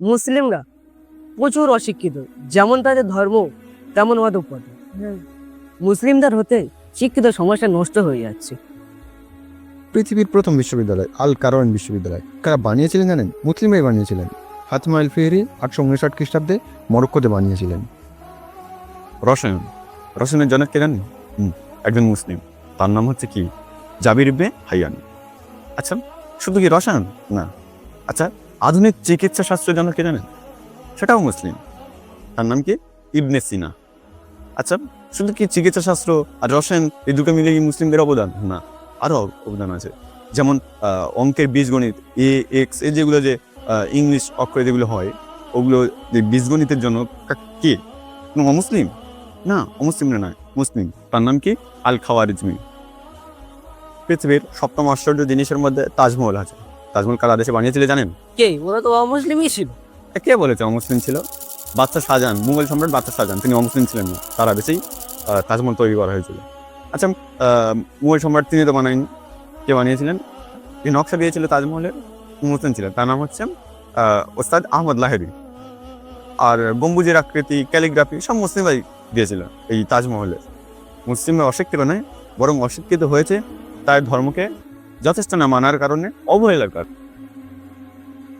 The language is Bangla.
মুসলিমরা প্রচুর অশিক্ষিত, যেমন তাদের ধর্ম তেমন অধঃপতন। মুসলিমদের হতে শিক্ষিত সমাজটা নষ্ট হয়ে যাচ্ছে। পৃথিবীর প্রথম বিশ্ববিদ্যালয় আল কারওয়ান বিশ্ববিদ্যালয় কারা বানিয়েছিলেন জানেন? মুসলিমরাই বানিয়েছিলেন। ফাতিমা আল ফিহরি 859 খ্রিস্টাব্দে মরক্কোতে বানিয়েছিলেন। রসায়ন, রসায়নের জনক কে জানেন? একজন মুসলিম, তার নাম হচ্ছে কি? জাবির ইবনে হাইয়ান। আচ্ছা, শুধু কি রসায়ন না, আচ্ছা আধুনিক চিকিৎসা শাস্ত্রের জনক কে জানেন? সেটাও মুসলিম, তার নাম কি? ইবনে সিনা। আচ্ছা, শুধু কি চিকিৎসা শাস্ত্র আর রসায়ন এই দুটো মিলে কি মুসলিমদের অবদান? না, আরও অবদান আছে। যেমন অঙ্কের বীজগণিত, এ এক্স, এই যেগুলো যে ইংলিশ অক্ষরে যেগুলো হয়, ওগুলো যে বীজগণিতের জন্য কে? কোনো অমুসলিম? না, অমুসলিমরা নয়, মুসলিম। তার নাম কি? আল খাওয়ারিজমি। পৃথিবীর সপ্তম আশ্চর্য জিনিসের মধ্যে তাজমহল আছে। তাজমহল কারা দেশে বানিয়েছিল জানেন? কে? ওরা তো অমুসলিমই ছিল। কে বলেছে অমুসলিম ছিল? বাদশাহ শাহজাহান, মুঘল সম্রাট বাদশাহ শাহজাহান, তিনি অমুসলিম ছিলেন না, তারা দেশেই তাজমহল তৈরি করা হয়েছিল। আচ্ছা, মুঘল সম্রাট তিনি তো বানায়নি, কে বানিয়েছিলেন? যে নকশা দিয়েছিল তাজমহলের, মুসলিম ছিলেন, তার নাম হচ্ছে ওস্তাদ আহমদ লাহেরি। আর গম্বুজের আকৃতি, ক্যালিগ্রাফি সব মুসলিমরাই দিয়েছিল এই তাজমহলে। মুসলিমরা অশিক্ষিত নয়, বরং অশিক্ষিত হয়েছে তার ধর্মকে যথেষ্ট না মানার কারণে, অবহেলার কারণে।